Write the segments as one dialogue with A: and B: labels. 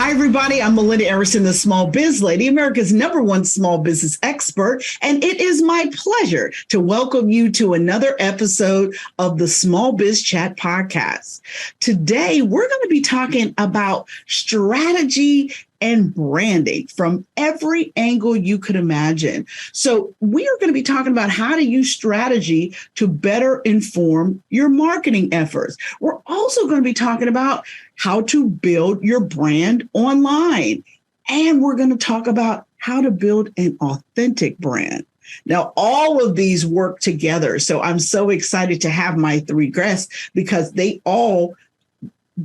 A: Hi, everybody. I'm Melinda Emerson, the Small Biz Lady, America's #1 small business expert. And it is my pleasure to welcome you to another episode of the Small Biz Chat podcast. Today, we're going to be talking about strategy and branding from every angle you could imagine. So we are going to be talking about how to use strategy to better inform your marketing efforts. We're also going to be talking about how to build your brand online. And we're going to talk about how to build an authentic brand. Now, all of these work together. So I'm so excited to have my three guests because they all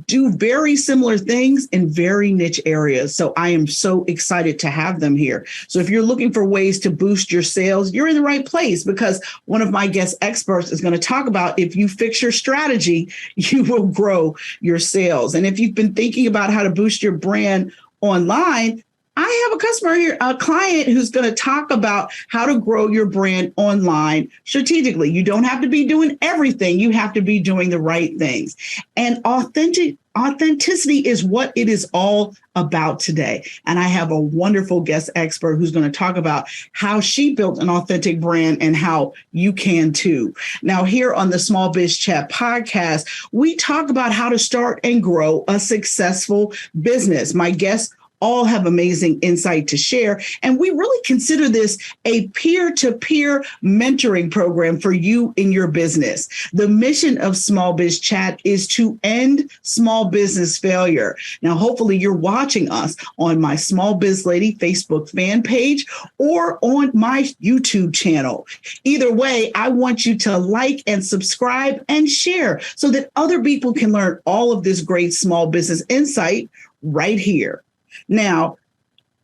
A: do very similar things in very niche areas. So I am so excited to have them here. So if you're looking for ways to boost your sales, you're in the right place because one of my guest experts is going to talk about if you fix your strategy, you will grow your sales. And if you've been thinking about how to boost your brand online, I have a customer here, a client who's going to talk about how to grow your brand online strategically. You don't have to be doing everything. You have to be doing the right things. And authenticity is what it is all about today. And I have a wonderful guest expert who's going to talk about how she built an authentic brand and how you can too. Now, here on the Small Biz Chat podcast, we talk about how to start and grow a successful business. My guests all have amazing insight to share. And we really consider this a peer-to-peer mentoring program for you in your business. The mission of Small Biz Chat is to end small business failure. Now, hopefully you're watching us on my Small Biz Lady Facebook fan page or on my YouTube channel. Either way, I want you to like and subscribe and share so that other people can learn all of this great small business insight right here. Now,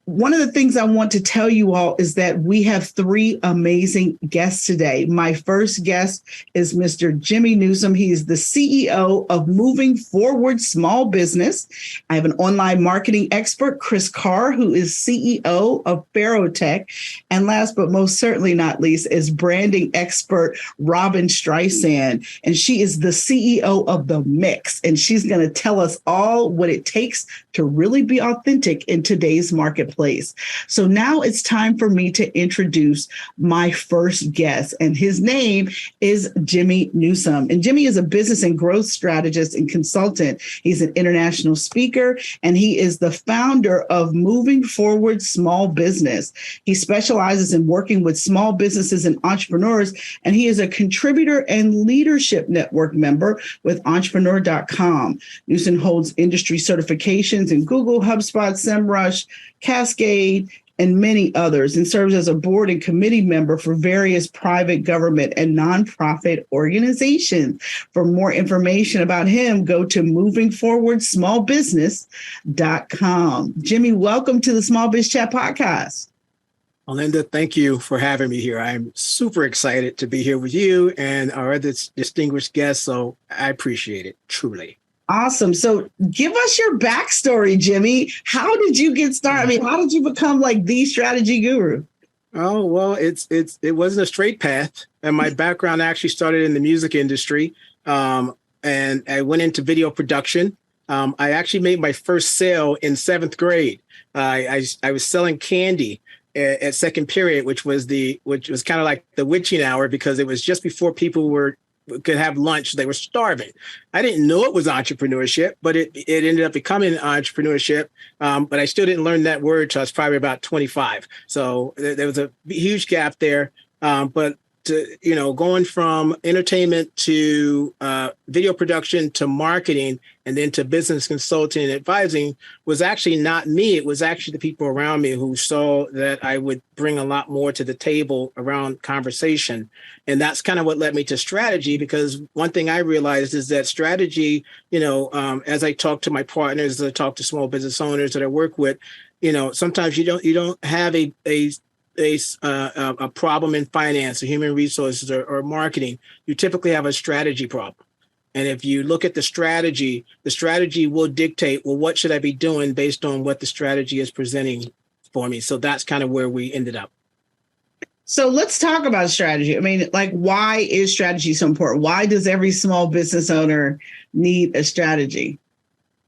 A: one of the things I want to tell you all is that we have three amazing guests today. My first guest is Mr. Jimmy Newsome. He is the CEO of Moving Forward Small Business. I have an online marketing expert, Chris Carr, who is CEO of Farotech. And last but most certainly not least is branding expert Robyn Streisand. And she is the CEO of The Mix. And she's going to tell us all what it takes to really be authentic in today's marketplace. So now it's time for me to introduce my first guest, and his name is Jimmy Newsome. And Jimmy is a business and growth strategist and consultant. He's an international speaker, and he is the founder of Moving Forward Small Business. He specializes in working with small businesses and entrepreneurs, and he is a contributor and leadership network member with entrepreneur.com. Newsome holds industry certifications in Google, HubSpot, SEMrush, Cascade, and many others, and serves as a board and committee member for various private, government, and nonprofit organizations. For more information about him, go to movingforwardsmallbusiness.com. Jimmy, welcome to the Small Biz Chat podcast.
B: Melinda, thank you for having me here. I'm super excited to be here with you and our other distinguished guests, so I appreciate it, truly.
A: Awesome. So give us your backstory, Jimmy. How did you get started? I mean, how did you become like the strategy guru?
B: Oh, well, it wasn't a straight path. And my background actually started in the music industry. And I went into video production. I actually made my first sale in 7th grade. I was selling candy at second period, which was kind of like the witching hour because it was just before people could have lunch. They were starving. I didn't know it was entrepreneurship, but it ended up becoming entrepreneurship. But I still didn't learn that word till I was probably about 25. So there was a huge gap there. But going from entertainment to video production to marketing and then to business consulting and advising was actually not me. It was actually the people around me who saw that I would bring a lot more to the table around conversation. And that's kind of what led me to strategy, because one thing I realized is that strategy, as I talk to my partners, as I talk to small business owners that I work with, sometimes you don't have a problem in finance or human resources or marketing. You typically have a strategy problem. And if you look at the strategy will dictate, well, what should I be doing based on what the strategy is presenting for me? So that's kind of where we ended up.
A: So let's talk about strategy. I mean, like, why is strategy so important? Why does every small business owner need a strategy?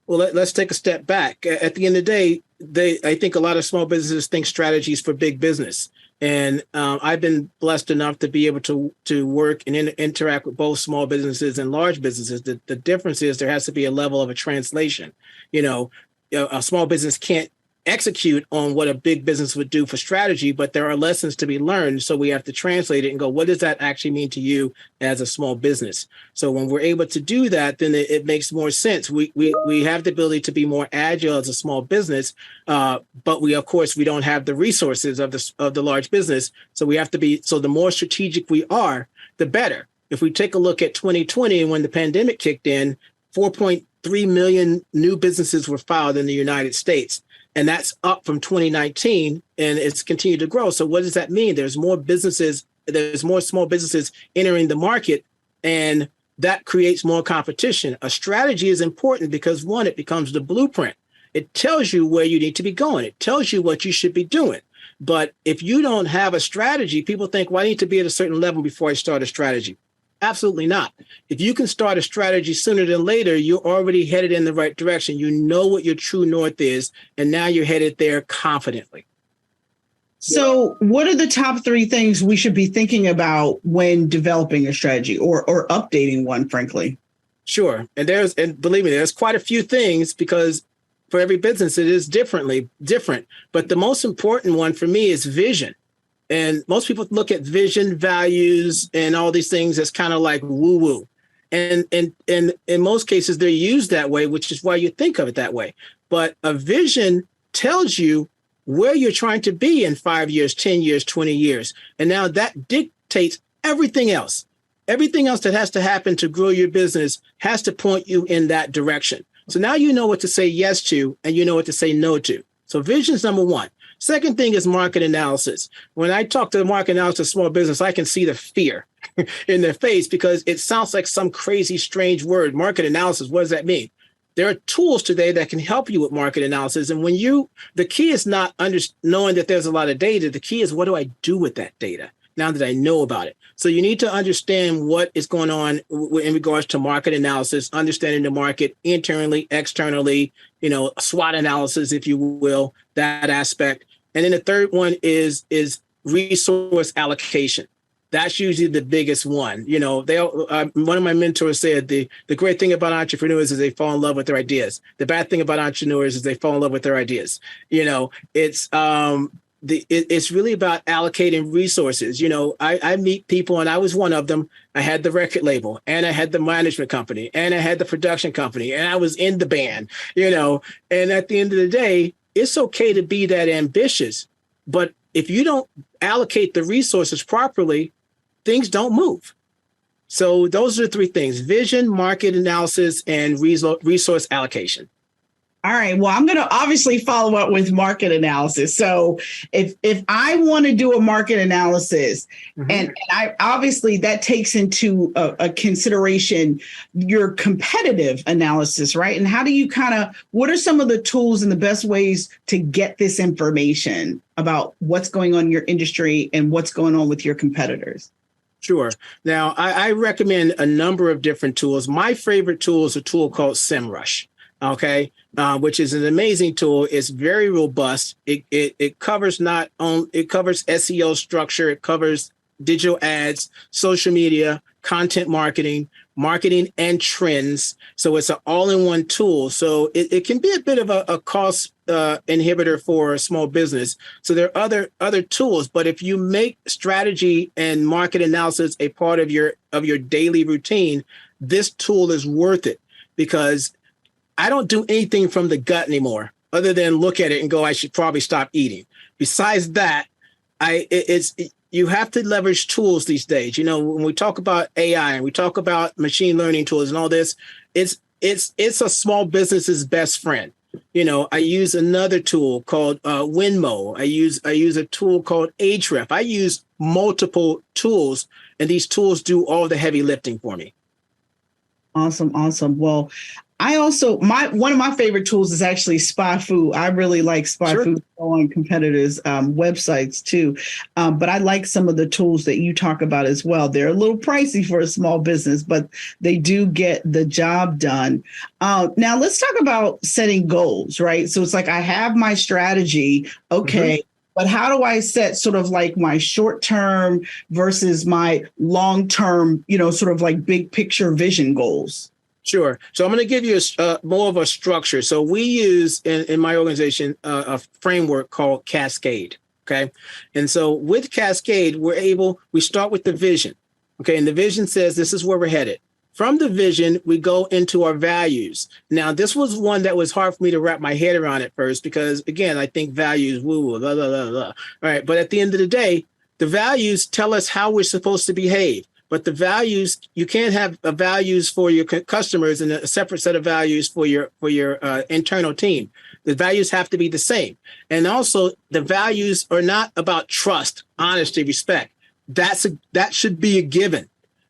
B: Well, let's take a step back. At the end of the day, I think a lot of small businesses think strategies for big business. And I've been blessed enough to be able to work and interact with both small businesses and large businesses. The difference is there has to be a level of a translation. A small business can't execute on what a big business would do for strategy, but there are lessons to be learned. So we have to translate it and go, what does that actually mean to you as a small business? So when we're able to do that, then it makes more sense. We have the ability to be more agile as a small business, but we don't have the resources of the large business. So we have to be, so the more strategic we are, the better. If we take a look at 2020, when the pandemic kicked in, 4.3 million new businesses were filed in the United States. And that's up from 2019, and it's continued to grow. So what does that mean? There's more small businesses entering the market, and that creates more competition. A strategy is important because, one, it becomes the blueprint. It tells you where you need to be going. It tells you what you should be doing. But if you don't have a strategy, people think, well, I need to be at a certain level before I start a strategy. Absolutely not. If you can start a strategy sooner than later, you're already headed in the right direction. You know what your true north is, and now you're headed there confidently.
A: So what are the top 3 things we should be thinking about when developing a strategy or updating one, frankly?
B: Sure. And believe me, there's quite a few things, because for every business, it is different. But the most important one for me is vision. And most people look at vision, values, and all these things as kind of like woo-woo. And in most cases, they're used that way, which is why you think of it that way. But a vision tells you where you're trying to be in 5 years, 10 years, 20 years. And now that dictates everything else. Everything else that has to happen to grow your business has to point you in that direction. So now you know what to say yes to, and you know what to say no to. So vision is number 1. Second thing is market analysis. When I talk to the market analysis small business, I can see the fear in their face, because it sounds like some crazy, strange word. Market analysis, what does that mean? There are tools today that can help you with market analysis. And the key is not knowing that there's a lot of data. The key is, what do I do with that data now that I know about it? So you need to understand what is going on in regards to market analysis, understanding the market internally, externally, SWOT analysis, if you will, that aspect. And then the third one is resource allocation. That's usually the biggest one. One of my mentors said the great thing about entrepreneurs is they fall in love with their ideas. The bad thing about entrepreneurs is they fall in love with their ideas. It's really about allocating resources. I meet people, and I was one of them. I had the record label, and I had the management company, and I had the production company, and I was in the band, and at the end of the day, it's okay to be that ambitious, but if you don't allocate the resources properly, things don't move. So those are the 3 things: vision, market analysis, and resource allocation.
A: All right. Well, I'm going to obviously follow up with market analysis. So if I want to do a market analysis, and I obviously that takes into a consideration your competitive analysis, right? And how do you what are some of the tools and the best ways to get this information about what's going on in your industry and what's going on with your competitors?
B: Sure. Now, I recommend a number of different tools. My favorite tool is a tool called SEMrush. Okay, which is an amazing tool. It's very robust. It covers it covers SEO structure. It covers digital ads, social media, content marketing and trends. So it's an all-in-one tool. So it can be a bit of a cost inhibitor for a small business. So there are other tools, but if you make strategy and market analysis a part of your daily routine, this tool is worth it, because I don't do anything from the gut anymore other than look at it and go, I should probably stop eating. Besides that, you have to leverage tools these days. When we talk about AI and we talk about machine learning tools and all this, it's a small business's best friend. I use another tool called Winmo. I use a tool called Ahrefs. I use multiple tools, and these tools do all the heavy lifting for me.
A: Awesome. Well, I also, one of my favorite tools is actually Spy Food. I really like Spy Food on competitors' websites too. But I like some of the tools that you talk about as well. They're a little pricey for a small business, but they do get the job done. Now let's talk about setting goals, right? So it's like I have my strategy. Okay. Mm-hmm. But how do I set sort of like my short term versus my long term, sort of like big picture vision goals?
B: Sure. So I'm going to give you more of a structure. So we use in my organization a framework called Cascade. Okay. And so with Cascade, we start with the vision. Okay. And the vision says this is where we're headed. From the vision, we go into our values. Now, this was one that was hard for me to wrap my head around at first because, again, I think values, woo, blah, blah, blah, blah. All right. But at the end of the day, the values tell us how we're supposed to behave. But the values, you can't have values for your customers and a separate set of values for your internal team. The values have to be the same. And also, the values are not about trust, honesty, respect. That should be a given.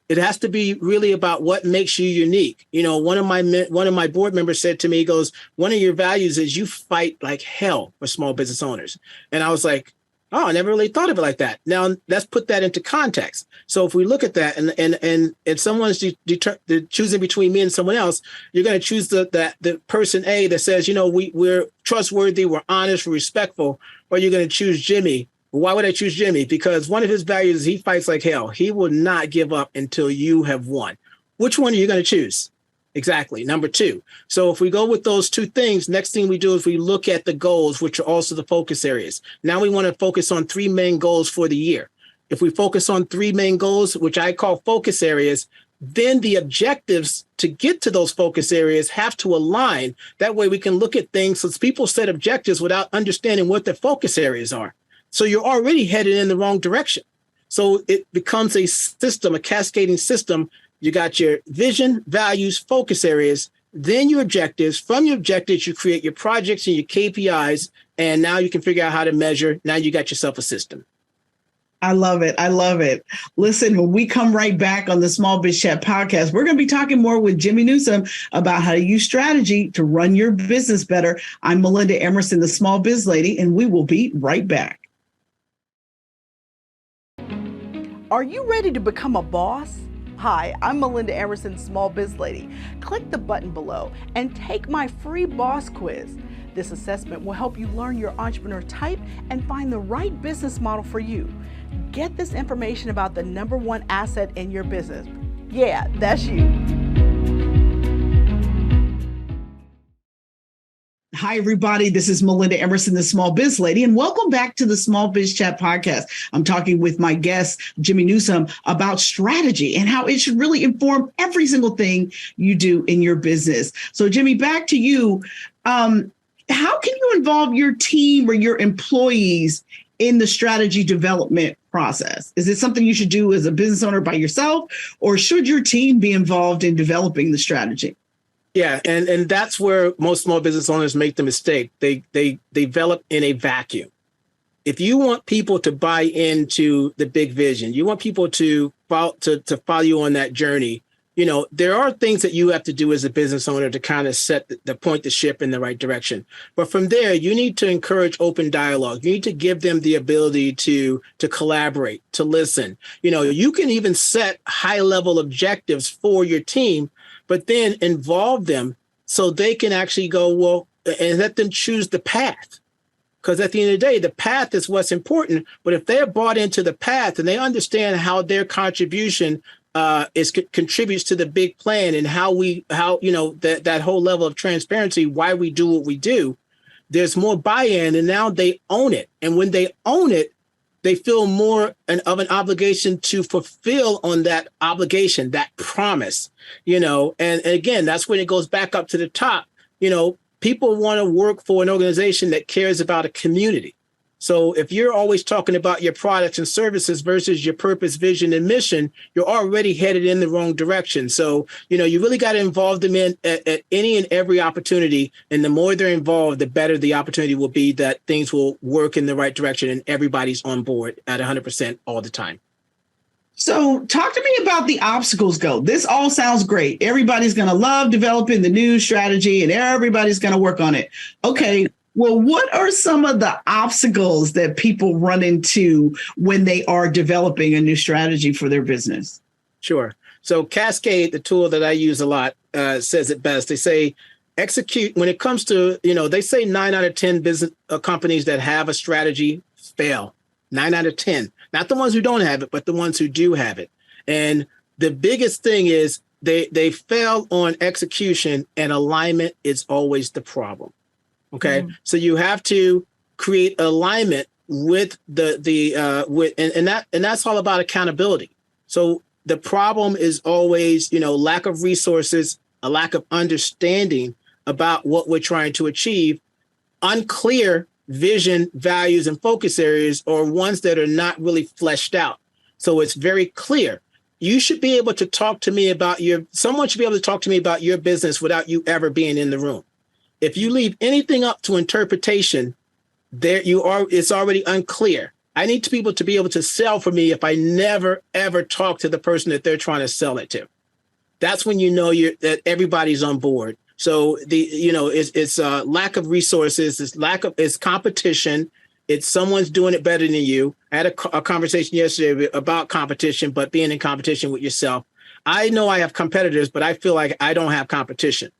B: It has to be really about what makes you unique. One of my board members said to me, he goes, one of your values is you fight like hell for small business owners. And I was like, oh, I never really thought of it like that. Now, let's put that into context. So if we look at that and someone's choosing between me and someone else, you're going to choose the person A that says, we're trustworthy, we're honest, we're respectful, or you're going to choose Jimmy. Why would I choose Jimmy? Because one of his values is he fights like hell. He will not give up until you have won. Which one are you going to choose? Exactly. Number two. So if we go with those two things, next thing we do is we look at the goals, which are also the focus areas. Now we want to focus on 3 main goals for the year. If we focus on 3 main goals, which I call focus areas, then the objectives to get to those focus areas have to align. That way we can look at things. So people set objectives without understanding what their focus areas are. So you're already headed in the wrong direction. So it becomes a system, a cascading system. You got your vision, values, focus areas, then your objectives. From your objectives, you create your projects and your KPIs. And now you can figure out how to measure. Now you got yourself a system.
A: I love it. I love it. Listen, when we come right back on the Small Biz Chat podcast, we're going to be talking more with Jimmy Newsome about how to use strategy to run your business better. I'm Melinda Emerson, the Small Biz Lady, and we will be right back. Are you ready to become a boss? Hi, I'm Melinda Emerson, Small Biz Lady. Click the button below and take my free boss quiz. This assessment will help you learn your entrepreneur type and find the right business model for you. Get this information about the #1 asset in your business. Yeah, that's you. Hi, everybody. This is Melinda Emerson, the Small Biz Lady, and welcome back to the Small Biz Chat podcast. I'm talking with my guest, Jimmy Newsome, about strategy and how it should really inform every single thing you do in your business. So, Jimmy, back to you. How can you involve your team or your employees in the strategy development process? Is it something you should do as a business owner by yourself, or should your team be involved in developing the strategy?
B: Yeah, and that's where most small business owners make the mistake. They develop in a vacuum. If you want people to buy into the big vision, you want people to follow you on that journey, there are things that you have to do as a business owner to kind of set the point the ship in the right direction. But from there, you need to encourage open dialogue. You need to give them the ability to collaborate, to listen. You can even set high level objectives for your team, but then involve them so they can actually go, and let them choose the path. Because at the end of the day, the path is what's important. But if they're bought into the path and they understand how their contribution contributes to the big plan and how that whole level of transparency, why we do what we do, there's more buy-in, and now they own it. And when they own it, they feel more of an obligation to fulfill on that obligation, that promise, and again, that's when it goes back up to the top. People want to work for an organization that cares about a community. So if you're always talking about your products and services versus your purpose, vision, and mission, you're already headed in the wrong direction. So, you really got to involve them in at any and every opportunity. And the more they're involved, the better the opportunity will be that things will work in the right direction and everybody's on board at 100% all the time.
A: So talk to me about the obstacles go. This all sounds great. Everybody's going to love developing the new strategy and everybody's going to work on it. Okay. Well, what are some of the obstacles that people run into when they are developing a new strategy for their business?
B: Sure. So Cascade, the tool that I use a lot, says it best. They say execute when it comes to, they say 9 out of 10 business companies that have a strategy fail. 9 out of 10, not the ones who don't have it, but the ones who do have it. And the biggest thing is they fail on execution, and alignment is always the problem. Okay. Mm-hmm. So you have to create alignment with and that's all about accountability. So the problem is always, lack of resources, a lack of understanding about what we're trying to achieve, unclear vision, values, and focus areas, or ones that are not really fleshed out. So it's very clear. You should be able to talk to me about someone should be able to talk to me about your business without you ever being in the room. If you leave anything up to interpretation, it's already unclear. I need people to be able to sell for me if I never, ever talk to the person that they're trying to sell it to. That's when you know that everybody's on board. So it's lack of resources, it's competition. It's someone's doing it better than you. I had a conversation yesterday about competition, but being in competition with yourself. I know I have competitors, but I feel like I don't have competition,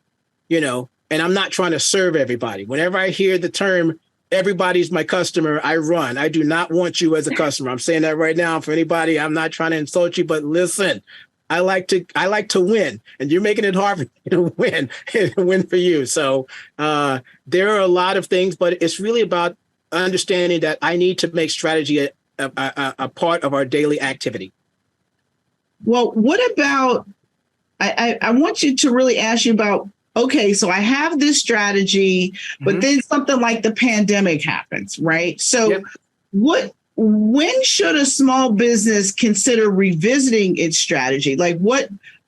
B: and I'm not trying to serve everybody. Whenever I hear the term, everybody's my customer, I run. I do not want you as a customer. I'm saying that right now for anybody. I'm not trying to insult you, but listen, I like to win, and you're making it hard for me to win for you. So there are a lot of things, but it's really about understanding that I need to make strategy a part of our daily activity.
A: Well, what about, I want you to really ask you about, okay, so I have this strategy, but then something like the pandemic happens, right? So when should a small business consider revisiting its strategy? Like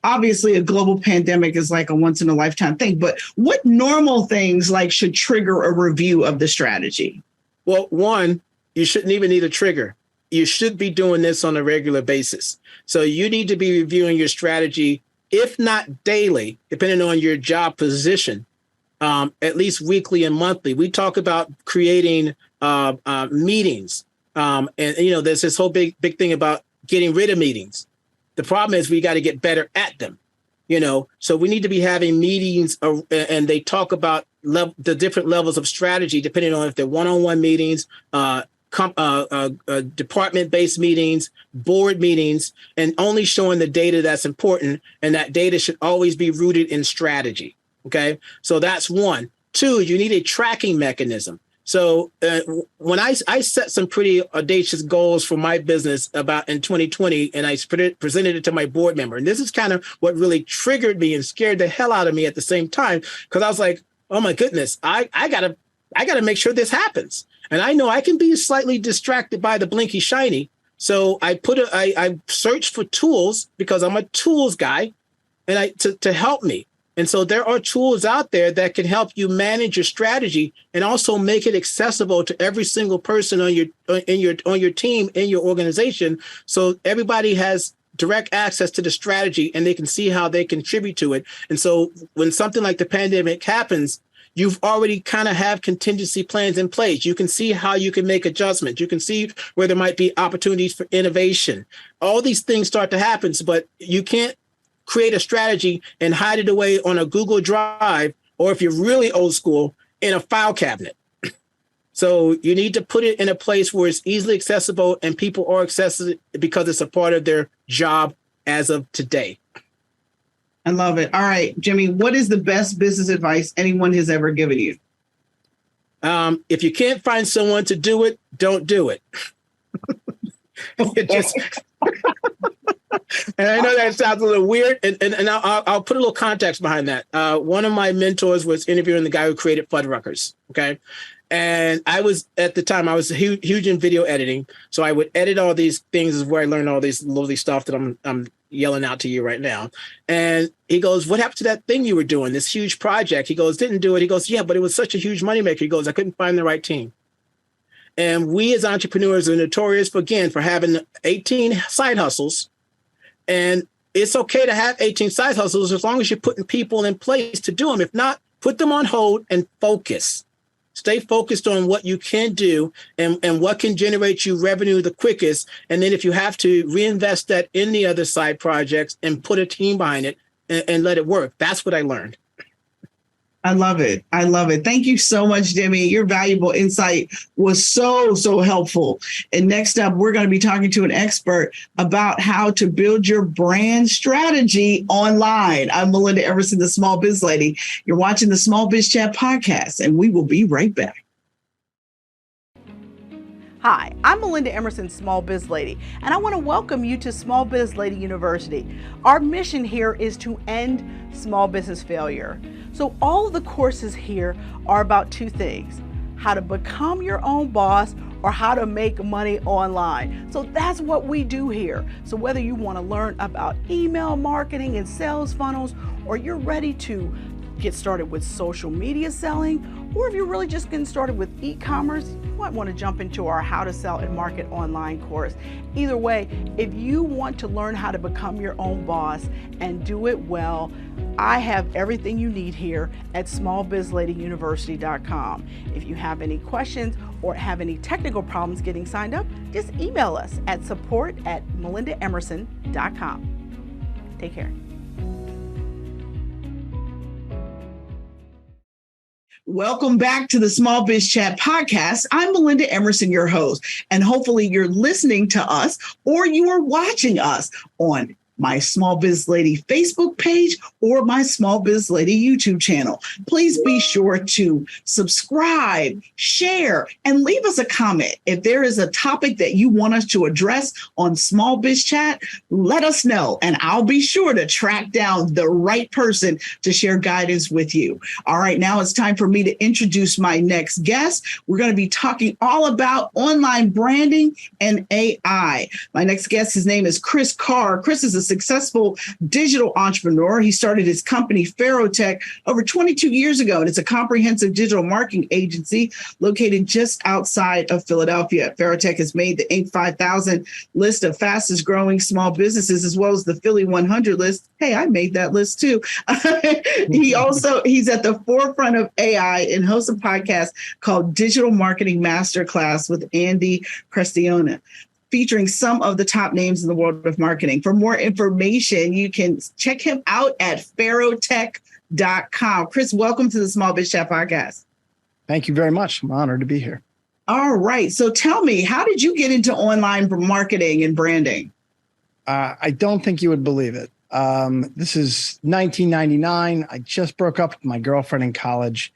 A: obviously a global pandemic is like a once in a lifetime thing, but what normal things should trigger a review of the strategy?
B: Well, one, you shouldn't even need a trigger. You should be doing this on a regular basis. So you need to be reviewing your strategy, if not daily, depending on your job position, at least weekly and monthly. We talk about creating meetings. And there's this whole big thing about getting rid of meetings. The problem is we got to get better at them, so we need to be having meetings and they talk about the different levels of strategy, depending on if they're one-on-one meetings, department-based meetings, board meetings, and only showing the data that's important. And that data should always be rooted in strategy. Okay. So that's one. Two, you need a tracking mechanism. So when I set some pretty audacious goals for my business about in 2020, and I presented it to my board member, and this is kind of what really triggered me and scared the hell out of me at the same time, because I was like, oh my goodness, I gotta make sure this happens. And I know I can be slightly distracted by the blinky shiny. So I searched for tools because I'm a tools guy, and to help me. And so there are tools out there that can help you manage your strategy and also make it accessible to every single person on your team, in your organization. So everybody has direct access to the strategy and they can see how they contribute to it. And so when something like the pandemic happens, you've already kind of have contingency plans in place. You can see how you can make adjustments. You can see where there might be opportunities for innovation. All these things start to happen, but you can't create a strategy and hide it away on a Google Drive, or if you're really old school, in a file cabinet. So you need to put it in a place where it's easily accessible and people are accessible because it's a part of their job as of today.
A: I love it. All right, Jimmy, what is the best business advice anyone has ever given you?
B: If you can't find someone to do it, don't do it. And I know that sounds a little weird, and I'll put a little context behind that. One of my mentors was interviewing the guy who created Fuddruckers, okay? And I was huge in video editing, so I would edit all these things. Is where I learned all these lovely stuff that I'm yelling out to you right now. And he goes, "What happened to that thing you were doing, this huge project?" He goes, "Didn't do it." He goes, "Yeah, but it was such a huge moneymaker." He goes, "I couldn't find the right team." And we as entrepreneurs are notorious for having 18 side hustles And it's okay to have 18 side hustles as long as you're putting people in place to do them. If not, put them on hold and focus. Stay focused on what you can do and what can generate you revenue the quickest. And then if you have to, reinvest that in the other side projects and put a team behind it and let it work. That's what I learned.
A: I love it. I love it. Thank you so much, Jimmy. Your valuable insight was so helpful. And next up, we're going to be talking to an expert about how to build your brand strategy online. I'm Melinda Emerson, the Small Biz Lady. You're watching the Small Biz Chat podcast, and we will be right back.
C: Hi, I'm Melinda Emerson, Small Biz Lady, and I want to welcome you to Small Biz Lady University. Our mission here is to end small business failure. So all of the courses here are about two things: how to become your own boss or how to make money online. So that's what we do here. So whether you want to learn about email marketing and sales funnels, or you're ready to get started with social media selling, or if you're really just getting started with e-commerce, you might want to jump into our How to Sell and Market Online course. Either way, if you want to learn how to become your own boss and do it well, I have everything you need here at smallbizladyuniversity.com. If you have any questions or have any technical problems getting signed up, just email us at support@melindaemerson.com. Take care.
A: Welcome back to the Small Biz Chat podcast. I'm Melinda Emerson, your host, and hopefully you're listening to us or you are watching us on my Small Biz Lady Facebook page or my Small Biz Lady YouTube channel. Please be sure to subscribe, share, and leave us a comment. If there is a topic that you want us to address on Small Biz Chat, let us know, and I'll be sure to track down the right person to share guidance with you. All right, now it's time for me to introduce my next guest. We're going to be talking all about online branding and AI. My next guest, his name is Chris Carr. Chris is a successful digital entrepreneur. He started his company Farotech over 22 years ago, and it's a comprehensive digital marketing agency located just outside of Philadelphia. Farotech has made the Inc. 5000 list of fastest growing small businesses, as well as the Philly 100 list. Hey, I made that list too. He's at the forefront of AI and hosts a podcast called Digital Marketing Masterclass with Andy Crestodina, featuring some of the top names in the world of marketing. For more information, you can check him out at farotech.com. Chris, welcome to the Small Biz Chat podcast.
D: Thank you very much. I'm honored to be here.
A: All right. So tell me, how did you get into online marketing and branding?
D: I don't think you would believe it. This is 1999. I just broke up with my girlfriend in college,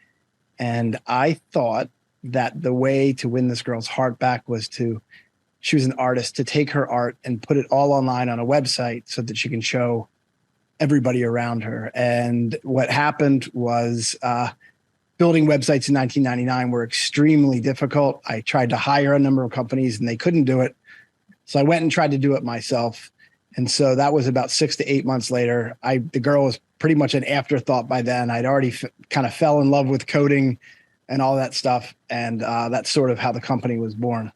D: and I thought that the way to win this girl's heart back was she was an artist, to take her art and put it all online on a website so that she can show everybody around her. And what happened was building websites in 1999 were extremely difficult. I tried to hire a number of companies and they couldn't do it. So I went and tried to do it myself. And so that was about 6 to 8 months later. The girl was pretty much an afterthought by then. I'd already kind of fell in love with coding and all that stuff. And that's sort of how the company was born.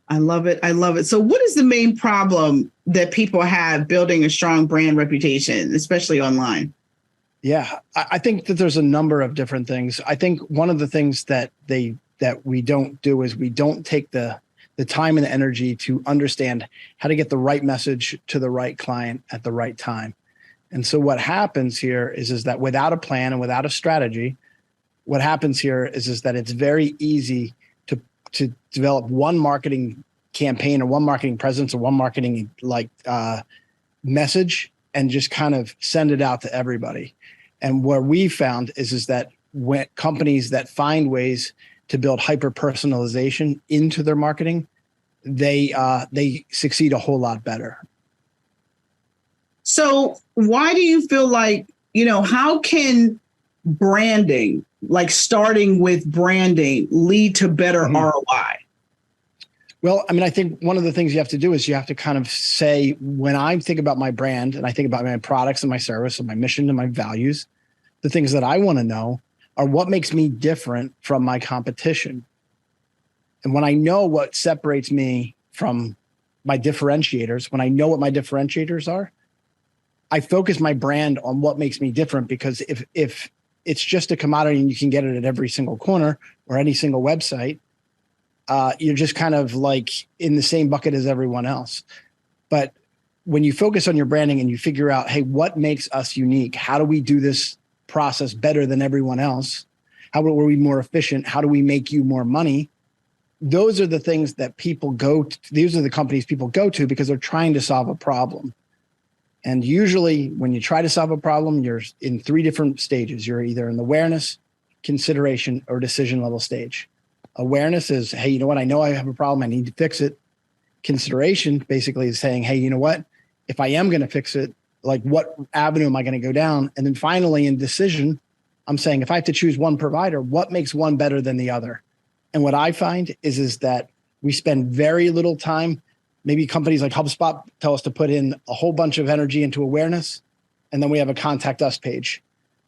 A: I love it. I love it. So what is the main problem that people have building a strong brand reputation, especially online?
D: Yeah, I think that there's a number of different things. I think one of the things that we don't do is we don't take the time and the energy to understand how to get the right message to the right client at the right time. And so what happens here is that without a plan and without a strategy, what happens here is that it's very easy to develop one marketing campaign or one marketing presence or one marketing message and just kind of send it out to everybody. And what we found is that when companies that find ways to build hyper personalization into their marketing, they succeed a whole lot better.
A: So why do you feel like, how can branding, like starting with branding, lead to better ROI?
D: Well, I mean, I think one of the things you have to do is you have to kind of say, when I think about my brand and I think about my products and my service and my mission and my values, the things that I want to know are what makes me different from my competition. And when I know what separates me from my differentiators, when I know what my differentiators are, I focus my brand on what makes me different. Because if it's just a commodity and you can get it at every single corner or any single website, you're just kind of like in the same bucket as everyone else. But when you focus on your branding and you figure out, hey, what makes us unique? How do we do this process better than everyone else? How are we more efficient? How do we make you more money? Those are the things that people go to. These are the companies people go to because they're trying to solve a problem. And usually when you try to solve a problem, you're in 3 different stages. You're either in the awareness, consideration, or decision level stage. Awareness is, hey, you know what? I know I have a problem. I need to fix it. Consideration basically is saying, hey, you know what? If I am going to fix it, like what avenue am I going to go down? And then finally in decision, I'm saying if I have to choose one provider, what makes one better than the other? And what I find is that we spend very little time. Maybe companies like HubSpot tell us to put in a whole bunch of energy into awareness, and then we have a contact us page.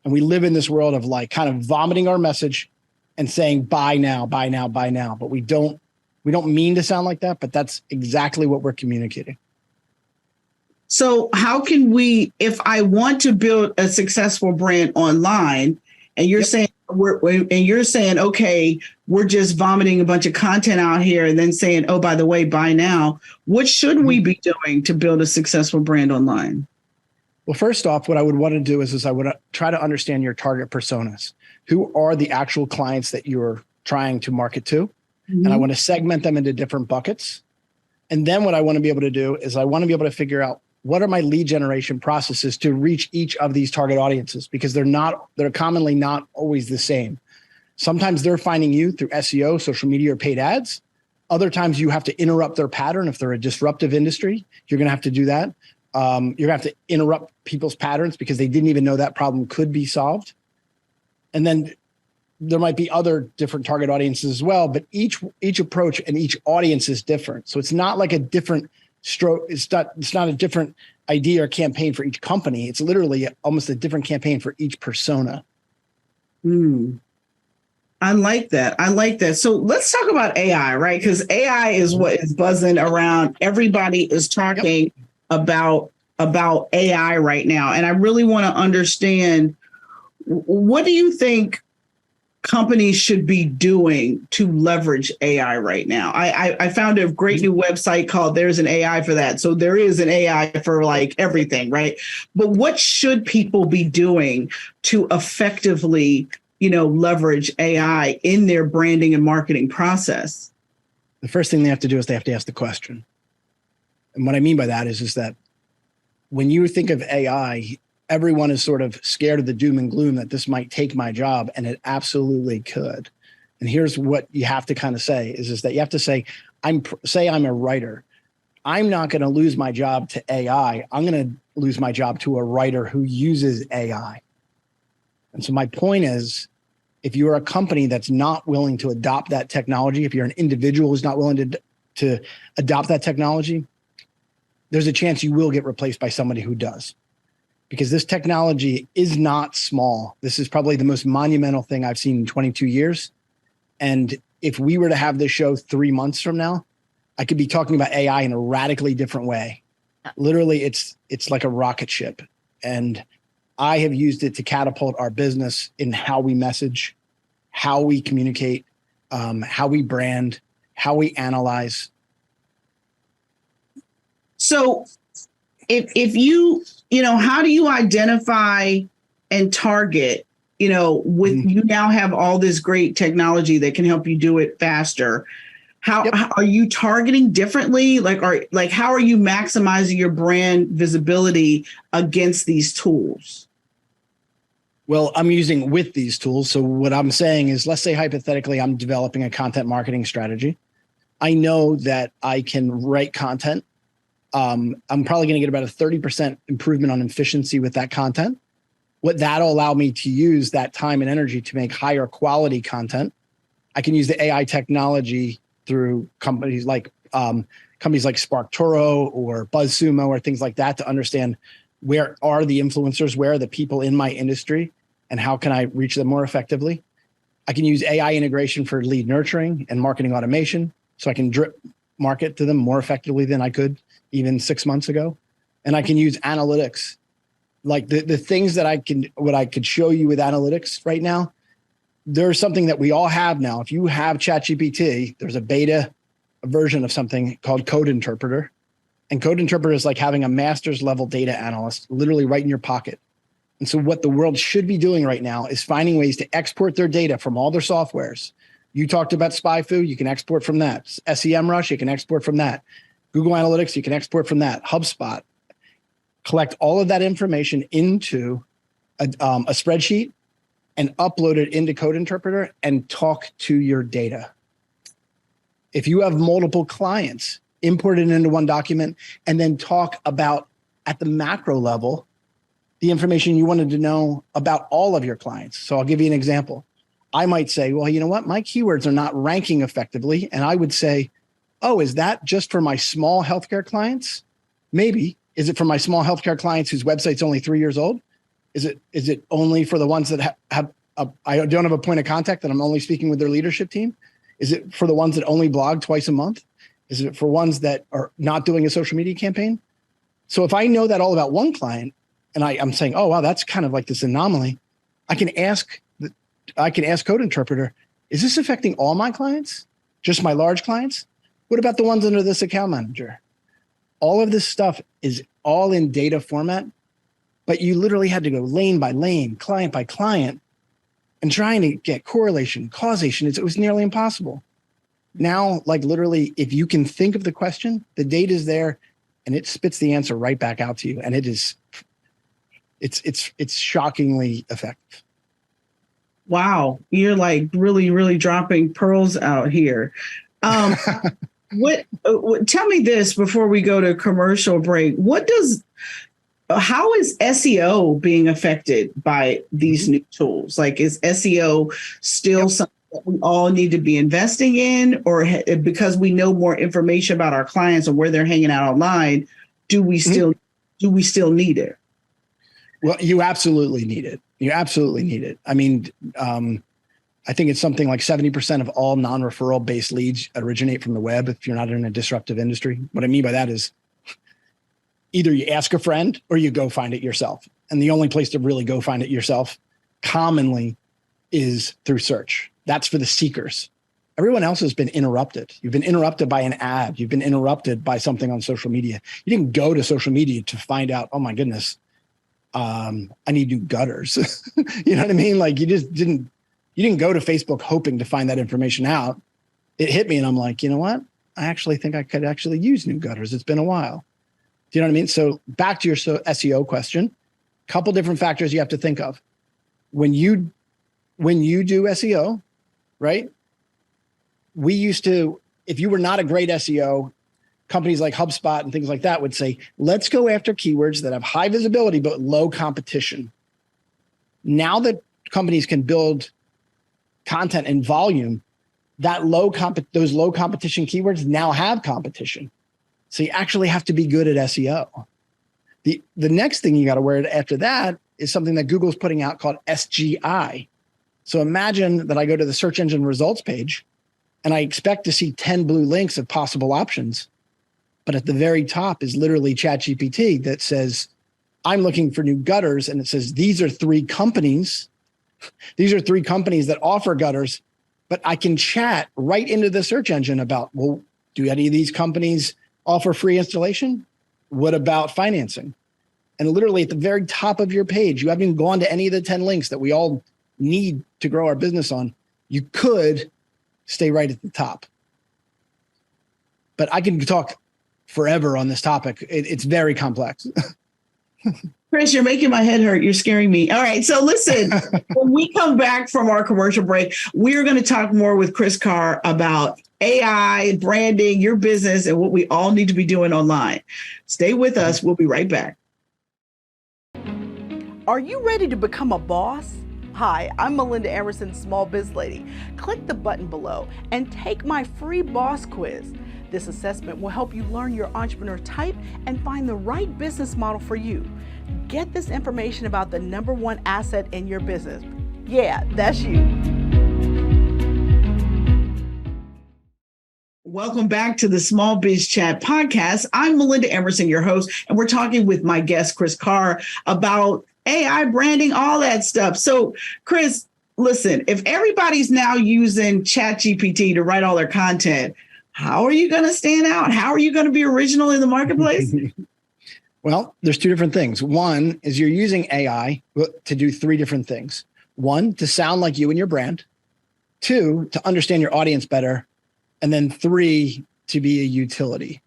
D: And we live in this world of like kind of vomiting our message and saying, buy now, buy now, buy now. But we don't mean to sound like that, but that's exactly what we're communicating.
A: So how can we, if I want to build a successful brand online, and you're saying okay, we're just vomiting a bunch of content out here and then saying, oh, by the way, buy now. What should we be doing to build a successful brand online?
D: Well, first off, what I would want to do is I would try to understand your target personas. Who are the actual clients that you're trying to market to? Mm-hmm. And I want to segment them into different buckets. And then what I want to be able to do is I want to be able to figure out what are my lead generation processes to reach each of these target audiences, because they're commonly not always the same. Sometimes they're finding you through SEO, social media, or paid ads. Other times you have to interrupt their pattern. If they're a disruptive industry, you're going to have to do that. You're going to have to interrupt people's patterns because they didn't even know that problem could be solved. And then there might be other different target audiences as well, but each approach and each audience is different. So it's not like a different stroke. It's not a different idea or campaign for each company. It's literally almost a different campaign for each persona.
A: I like that. So let's talk about AI, right? Because AI is what is buzzing around. Everybody is talking about AI right now. And I really want to understand, what do you think companies should be doing to leverage AI right now? I found a great new website called There's an AI for That. So there is an AI for like everything, right? But what should people be doing to effectively, leverage AI in their branding and marketing process?
D: The first thing they have to do is they have to ask the question. And what I mean by that is that when you think of AI, everyone is sort of scared of the doom and gloom that this might take my job, and it absolutely could. And here's what you have to kind of say is that you have to say, I'm a writer. I'm not going to lose my job to AI. I'm going to lose my job to a writer who uses AI. And so my point is, if you're a company that's not willing to adopt that technology, if you're an individual who's not willing to adopt that technology, there's a chance you will get replaced by somebody who does. Because this technology is not small. This is probably the most monumental thing I've seen in 22 years. And if we were to have this show 3 months from now, I could be talking about AI in a radically different way. Literally, it's like a rocket ship. And I have used it to catapult our business in how we message, how we communicate, how we brand, how we analyze.
A: So if you, how do you identify and target, with you now have all this great technology that can help you do it faster? How are you targeting differently? How are you maximizing your brand visibility against these tools?
D: Well, I'm using with these tools. So what I'm saying is, let's say hypothetically, I'm developing a content marketing strategy. I know that I can write content. I'm probably going to get about a 30% improvement on efficiency with that content. What that'll allow me to use that time and energy to make higher quality content. I can use the AI technology through companies like SparkToro or BuzzSumo or things like that to understand where are the influencers, where are the people in my industry, and how can I reach them more effectively. I can use AI integration for lead nurturing and marketing automation, so I can market to them more effectively than I could even 6 months ago. And I can use analytics. Like the things that what I could show you with analytics right now, there's something that we all have now. If you have ChatGPT, there's a beta version of something called Code Interpreter. And Code Interpreter is like having a master's level data analyst literally right in your pocket. And so what the world should be doing right now is finding ways to export their data from all their softwares. You talked about SpyFu, you can export from that. SEMrush, you can export from that. Google Analytics, you can export from that. HubSpot. Collect all of that information into a spreadsheet and upload it into Code Interpreter and talk to your data. If you have multiple clients, import it into one document and then talk about at the macro level, the information you wanted to know about all of your clients. So I'll give you an example. I might say, well, you know what? My keywords are not ranking effectively. And I would say, oh, is that just for my small healthcare clients? Maybe. Is it for my small healthcare clients whose website's only 3 years old? Is it only for the ones that I don't have a point of contact that I'm only speaking with their leadership team? Is it for the ones that only blog twice a month? Is it for ones that are not doing a social media campaign? So if I know that all about one client and I'm saying, oh, wow, that's kind of like this anomaly, I can ask Code Interpreter, is this affecting all my clients? Just my large clients? What about the ones under this account manager? All of this stuff is all in data format, but you literally had to go lane by lane, client by client, and trying to get correlation, causation. It was nearly impossible. Now, like literally, if you can think of the question, the data is there, and it spits the answer right back out to you, and it's shockingly effective.
A: Wow, you're like really, really dropping pearls out here. Tell me this before we go to commercial break. How is SEO being affected by these new tools? Like, is SEO still something that we all need to be investing in, or because we know more information about our clients and where they're hanging out online, do we still need it?
D: Well, you absolutely need it. You absolutely need it. I mean, I think it's something like 70% of all non-referral based leads originate from the web if you're not in a disruptive industry. What I mean by that is either you ask a friend or you go find it yourself. And the only place to really go find it yourself commonly is through search. That's for the seekers. Everyone else has been interrupted. You've been interrupted by an ad. You've been interrupted by something on social media. You didn't go to social media to find out, oh my goodness, I need new gutters. You know what I mean? Like you didn't go to Facebook hoping to find that information out. It hit me and I'm like, you know what? I actually think I could actually use new gutters. It's been a while. Do you know what I mean? So back to your SEO question, a couple different factors you have to think of. When you do SEO, right? We used to, if you were not a great SEO, companies like HubSpot and things like that would say, let's go after keywords that have high visibility but low competition. Now that companies can build content in volume, those low competition keywords now have competition. So you actually have to be good at SEO. The next thing you got to wear after that is something that Google's putting out called SGI. So imagine that I go to the search engine results page and I expect to see 10 blue links of possible options. But at the very top is literally ChatGPT that says, I'm looking for new gutters. And it says, these are three companies. These are three companies that offer gutters, but I can chat right into the search engine about, well, do any of these companies offer free installation? What about financing? And literally at the very top of your page, you haven't even gone to any of the 10 links that we all need to grow our business on. You could stay right at the top. But I can talk forever on this topic. It's very complex.
A: Chris, you're making my head hurt. You're scaring me. All right. So listen, when we come back from our commercial break, we're going to talk more with Chris Carr about AI, branding, your business, and what we all need to be doing online. Stay with us. We'll be right back.
C: Are you ready to become a boss? Hi, I'm Melinda Emerson, Small Biz Lady. Click the button below and take my free boss quiz. This assessment will help you learn your entrepreneur type and find the right business model for you. Get this information about the number one asset in your business. Yeah, that's you.
A: Welcome back to the Small Biz Chat podcast. I'm Melinda Emerson, your host, and we're talking with my guest, Chris Carr, about AI branding, all that stuff. So, Chris, listen, if everybody's now using ChatGPT to write all their content, how are you going to stand out? How are you going to be original in the marketplace?
D: Well, there's two different things. One is you're using AI to do three different things. One, to sound like you and your brand. Two, to understand your audience better. And then three, to be a utility.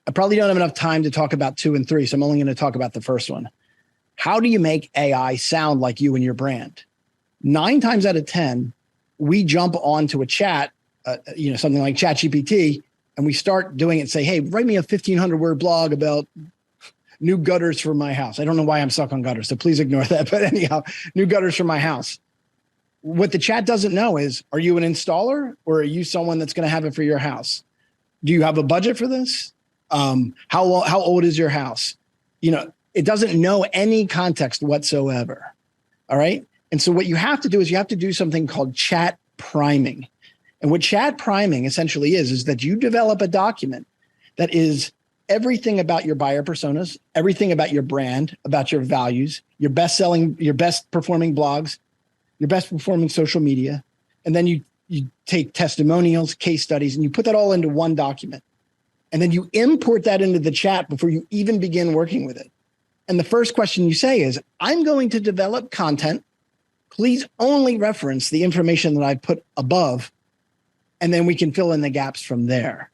D: I probably don't have enough time to talk about 2 and 3, so I'm only going to talk about the first one. How do you make AI sound like you and your brand? 9 times out of 10, we jump onto a chat, something like ChatGPT, and we start doing it and say, hey, write me a 1,500-word blog about new gutters for my house. I don't know why I'm stuck on gutters, so please ignore that. But anyhow, new gutters for my house. What the chat doesn't know is, are you an installer or are you someone that's going to have it for your house? Do you have a budget for this? How old is your house? It doesn't know any context whatsoever. All right. And so what you have to do is you have to do something called chat priming. And what chat priming essentially is that you develop a document that is everything about your buyer personas, everything about your brand, about your values, your best performing blogs, your best performing social media. And then you take testimonials, case studies, and you put that all into one document. And then you import that into the chat before you even begin working with it. And the first question you say is, I'm going to develop content. Please only reference the information that I put above, and then we can fill in the gaps from there.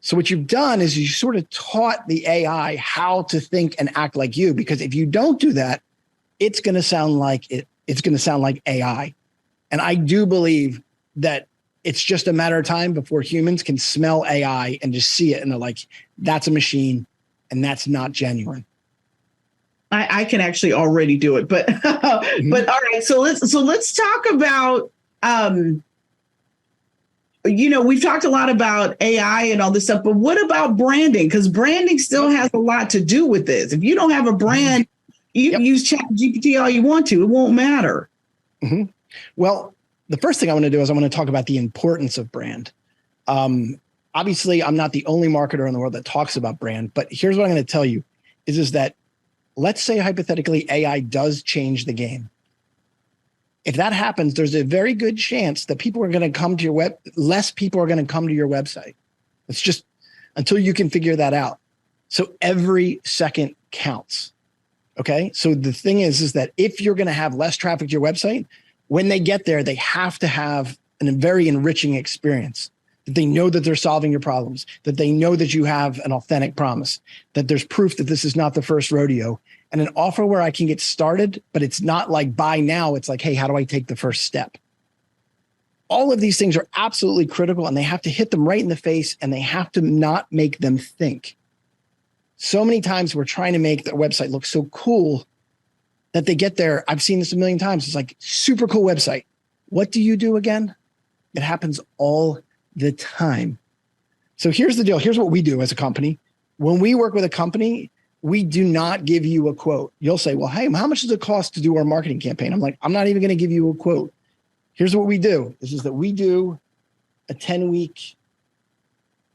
D: So what you've done is you sort of taught the AI how to think and act like you, because if you don't do that, it's going to sound like it's going to sound like AI. And I do believe that it's just a matter of time before humans can smell AI and just see it. And they're like, that's a machine and that's not genuine.
A: I can actually already do it, but but all right. So let's talk about we've talked a lot about AI and all this stuff, but what about branding? Because branding still has a lot to do with this. If you don't have a brand, you can use ChatGPT all you want to, it won't matter.
D: Mm-hmm. Well, the first thing I want to do is I want to talk about the importance of brand. Obviously, I'm not the only marketer in the world that talks about brand, but here's what I'm going to tell you is that let's say hypothetically AI does change the game. If that happens, there's a very good chance that people are going to come to your less people are going to come to your website. It's just until you can figure that out. So every second counts. Okay. So the thing is that if you're going to have less traffic to your website, when they get there, they have to have a very enriching experience. That they know that they're solving your problems, that they know that you have an authentic promise, that there's proof that this is not the first rodeo, and an offer where I can get started, but it's not like buy now. It's like, hey, how do I take the first step? All of these things are absolutely critical, and they have to hit them right in the face, and they have to not make them think. So many times we're trying to make the website look so cool that they get there. I've seen this a million times. It's like, super cool website. What do you do again? It happens all the time. So here's the deal. Here's what we do as a company. When we work with a company, we do not give you a quote. You'll say, well, hey, how much does it cost to do our marketing campaign? I'm like, I'm not even going to give you a quote. Here's what we do. This is that we do a 10-week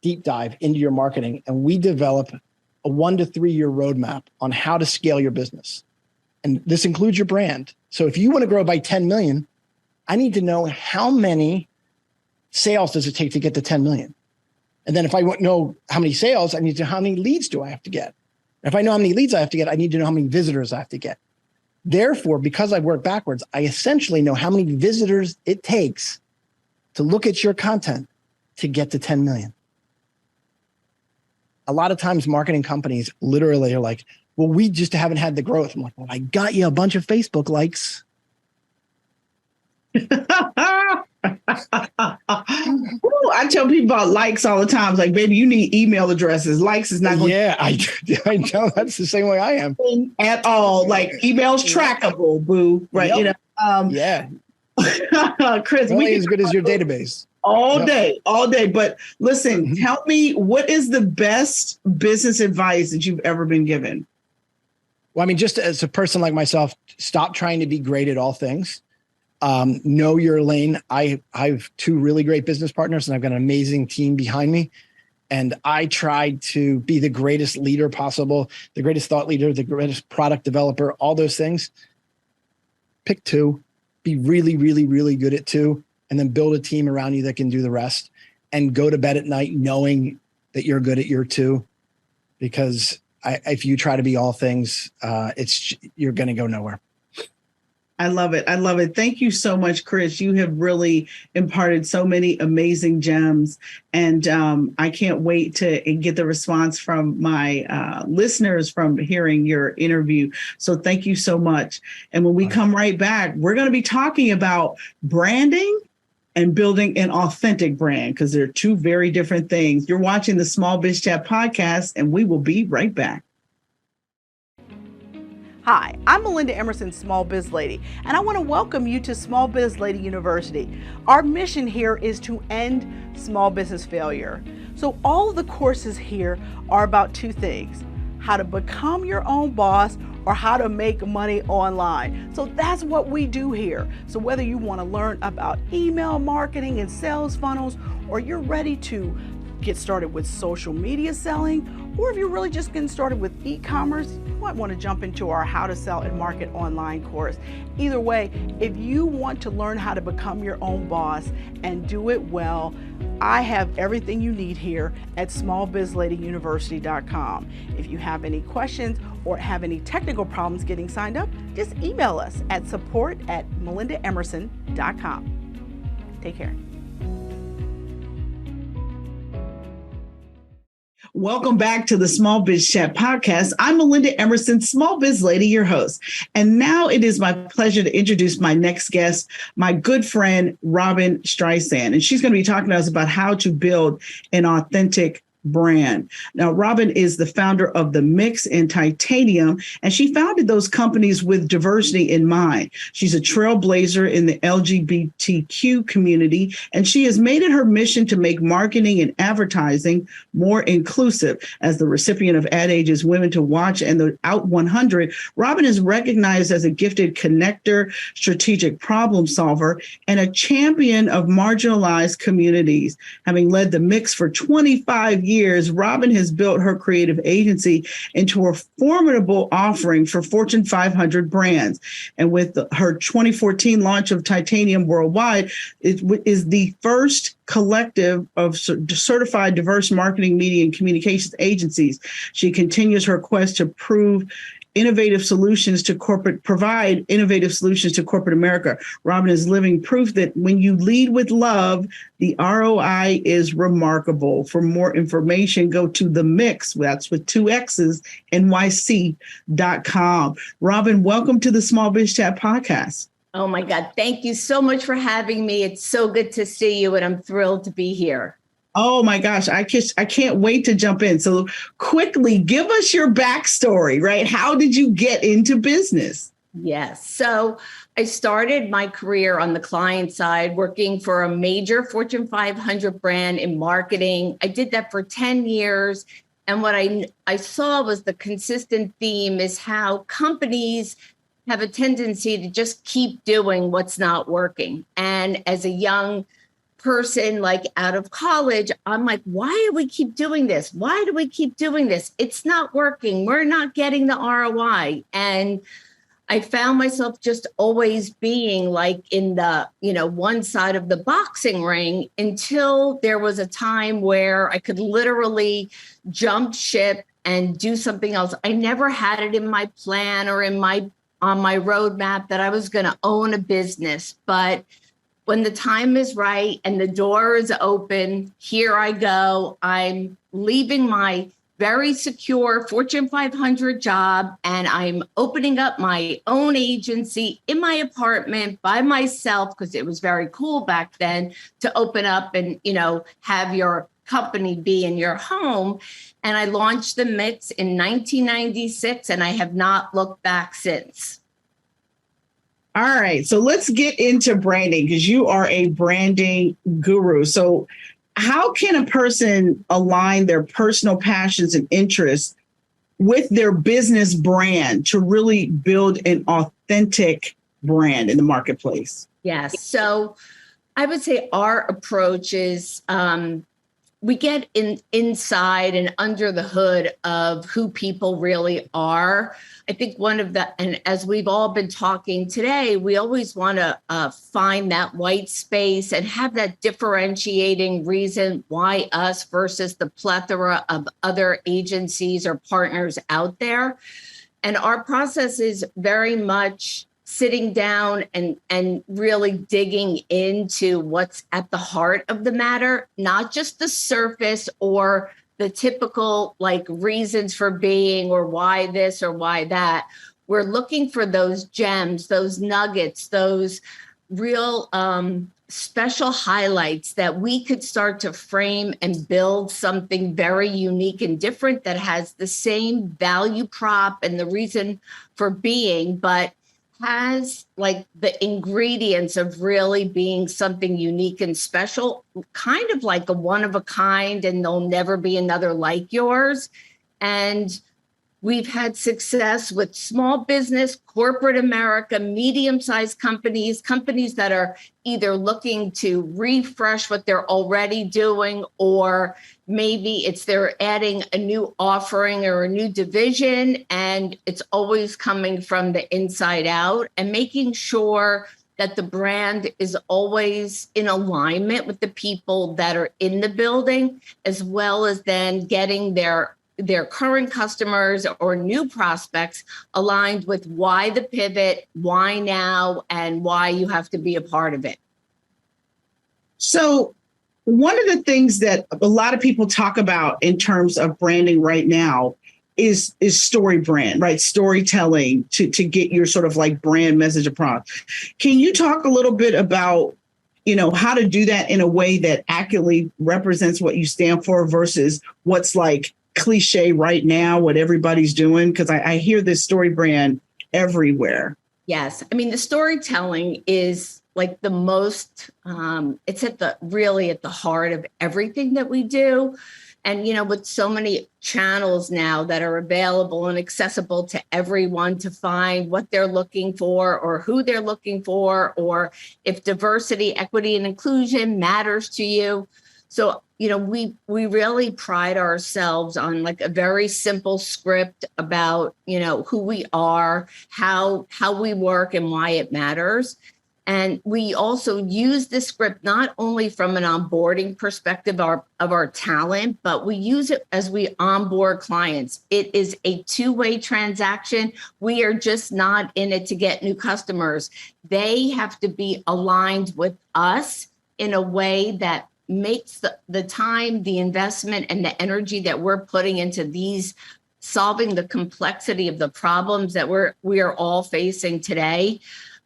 D: deep dive into your marketing, and we develop a 1 to 3 year roadmap on how to scale your business. And this includes your brand. So if you want to grow by 10 million, I need to know how many sales does it take to get to 10 million? And then if I want to know how many sales, I need to know how many leads do I have to get? If I know how many leads I have to get, I need to know how many visitors I have to get. Therefore, because I work backwards, I essentially know how many visitors it takes to look at your content to get to 10 million. A lot of times marketing companies literally are like, well, we just haven't had the growth. I'm like, well, I got you a bunch of Facebook likes.
A: Ooh, I tell people about likes all the time. It's like, baby, you need email addresses. Likes is not going
D: I know that's the same way I am.
A: At all. Like email's trackable, boo. Right.
D: Yep.
A: Chris,
D: only as good as your database.
A: All day. But listen, tell me, what is the best business advice that you've ever been given?
D: Well, I mean, just as a person like myself, stop trying to be great at all things. Know your lane. I have two really great business partners, and I've got an amazing team behind me. And I tried to be the greatest leader possible, the greatest thought leader, the greatest product developer, all those things. Pick two, be really, really, really good at two, and then build a team around you that can do the rest, and go to bed at night knowing that you're good at your two. Because if you try to be all things, you're going to go nowhere.
A: I love it. I love it. Thank you so much, Chris. You have really imparted so many amazing gems. And I can't wait to get the response from my listeners from hearing your interview. So thank you so much. And when we come right back, we're going to be talking about branding and building an authentic brand, because they're two very different things. You're watching the Small Biz Chat podcast, and we will be right back.
C: Hi, I'm Melinda Emerson, Small Biz Lady, and I want to welcome you to Small Biz Lady University. Our mission here is to end small business failure. So all of the courses here are about two things: how to become your own boss or how to make money online. So that's what we do here. So whether you want to learn about email marketing and sales funnels, or you're ready to get started with social media selling, or if you're really just getting started with e-commerce, you might want to jump into our How to Sell and Market Online course. Either way, if you want to learn how to become your own boss and do it well, I have everything you need here at smallbizladyuniversity.com. If you have any questions or have any technical problems getting signed up, just email us at support@melindaemerson.com. Take care.
A: Welcome back to the Small Biz Chat podcast. I'm Melinda Emerson, Small Biz Lady, your host. And now it is my pleasure to introduce my next guest, my good friend, Robyn Streisand. And she's going to be talking to us about how to build an authentic brand. Now, Robyn is the founder of The Mix and Titanium, and she founded those companies with diversity in mind. She's a trailblazer in the LGBTQ community, and she has made it her mission to make marketing and advertising more inclusive. As the recipient of Ad Age's Women to Watch and the Out 100, Robyn is recognized as a gifted connector, strategic problem solver, and a champion of marginalized communities. Having led The Mix for 25 years, Robyn has built her creative agency into a formidable offering for Fortune 500 brands. And with her 2014 launch of Titanium Worldwide, it is the first collective of certified diverse marketing, media, and communications agencies. She continues her quest to provide innovative solutions to corporate America. Robyn is living proof that when you lead with love, the ROI is remarkable. For more information, go to The Mix, that's with 2 X's, NYC.com. Robyn, welcome to the Small Biz Chat podcast.
E: Oh my God. Thank you so much for having me. It's so good to see you, and I'm thrilled to be here.
A: Oh my gosh, I can't wait to jump in. So quickly, give us your backstory, right? How did you get into business?
E: Yes. So I started my career on the client side, working for a major Fortune 500 brand in marketing. I did that for 10 years. And what I saw was the consistent theme is how companies have a tendency to just keep doing what's not working. And as a young person, like out of college, I'm like, why do we keep doing this? Why do we keep doing this? It's not working. We're not getting the ROI. And I found myself just always being like in the, one side of the boxing ring, until there was a time where I could literally jump ship and do something else. I never had it in my plan or on my roadmap that I was going to own a business, but when the time is right and the door is open, here I go. I'm leaving my very secure Fortune 500 job, and I'm opening up my own agency in my apartment by myself, because it was very cool back then to open up and, have your company be in your home. And I launched The Mix in 1996, and I have not looked back since.
A: All right. So let's get into branding, because you are a branding guru. So how can a person align their personal passions and interests with their business brand to really build an authentic brand in the marketplace?
E: Yes. So I would say our approach is we get inside and under the hood of who people really are. I think and as we've all been talking today, we always want to find that white space and have that differentiating reason why us versus the plethora of other agencies or partners out there. And our process is very much sitting down and really digging into what's at the heart of the matter, not just the surface or the typical like reasons for being or why this or why that. We're looking for those gems, those nuggets, those real special highlights that we could start to frame and build something very unique and different that has the same value prop and the reason for being, but has like the ingredients of really being something unique and special, kind of like a one of a kind, and there'll never be another like yours. And we've had success with small business, corporate America, medium-sized companies that are either looking to refresh what they're already doing, or maybe they're adding a new offering or a new division, and it's always coming from the inside out, and making sure that the brand is always in alignment with the people that are in the building, as well as then getting their current customers or new prospects aligned with why the pivot, why now, and why you have to be a part of it.
A: So one of the things that a lot of people talk about in terms of branding right now is story brand, right? Storytelling to get your sort of like brand message across. Can you talk a little bit about, how to do that in a way that accurately represents what you stand for versus what's like cliche right now, what everybody's doing? Because I hear this story brand everywhere.
E: Yes. I mean, the storytelling is like the most, it's at the heart of everything that we do. And, with so many channels now that are available and accessible to everyone to find what they're looking for or who they're looking for, or if diversity, equity, and inclusion matters to you. So, we really pride ourselves on like a very simple script about, who we are, how we work, and why it matters. And we also use this script not only from an onboarding perspective of our talent, but we use it as we onboard clients. It is a two-way transaction. We are just not in it to get new customers. They have to be aligned with us in a way that makes the time, the investment, and the energy that we're putting into these solving the complexity of the problems that we are all facing today.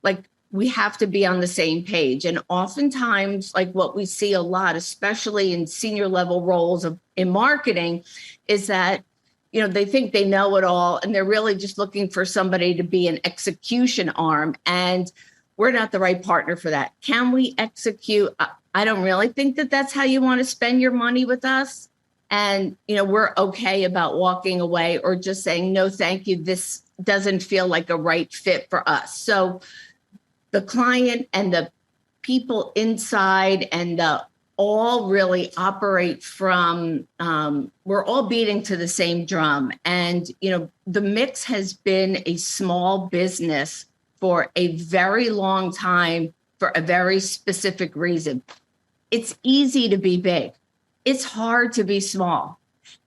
E: Like, we have to be on the same page. And oftentimes, like what we see a lot, especially in senior level roles in marketing, is that, they think they know it all, and they're really just looking for somebody to be an execution arm. And we're not the right partner for that. Can we execute? I don't really think that that's how you want to spend your money with us. And, we're okay about walking away or just saying, no, thank you. This doesn't feel like a right fit for us. So the client and the people inside and all really operate from, we're all beating to the same drum. And, the mix has been a small business for a very long time for a very specific reason. It's easy to be big. It's hard to be small.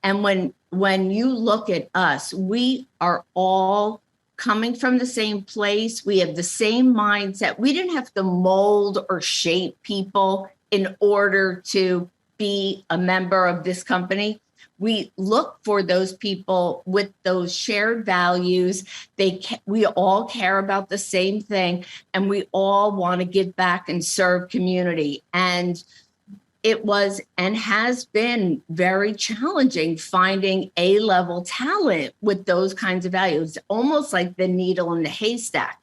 E: And when you look at us, we are all coming from the same place. We have the same mindset. We didn't have to mold or shape people in order to be a member of this company. We look for those people with those shared values. We all care about the same thing, and we all want to give back and serve community. And it was and has been very challenging finding A-level talent with those kinds of values, almost like the needle in the haystack.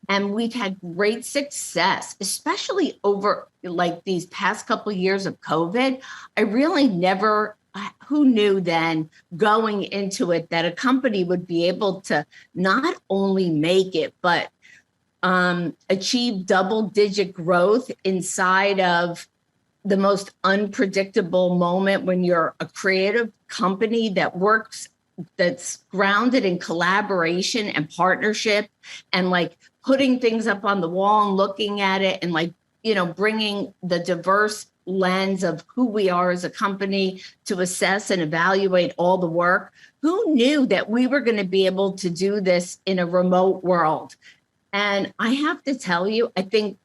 E: And we've had great success, especially over like these past couple of years of COVID. I really who knew then going into it that a company would be able to not only make it, but achieve double-digit growth inside of the most unpredictable moment when you're a creative company that's grounded in collaboration and partnership, and like putting things up on the wall and looking at it, and like, bringing the diverse lens of who we are as a company to assess and evaluate all the work. Who knew that we were going to be able to do this in a remote world? And I have to tell you, I think,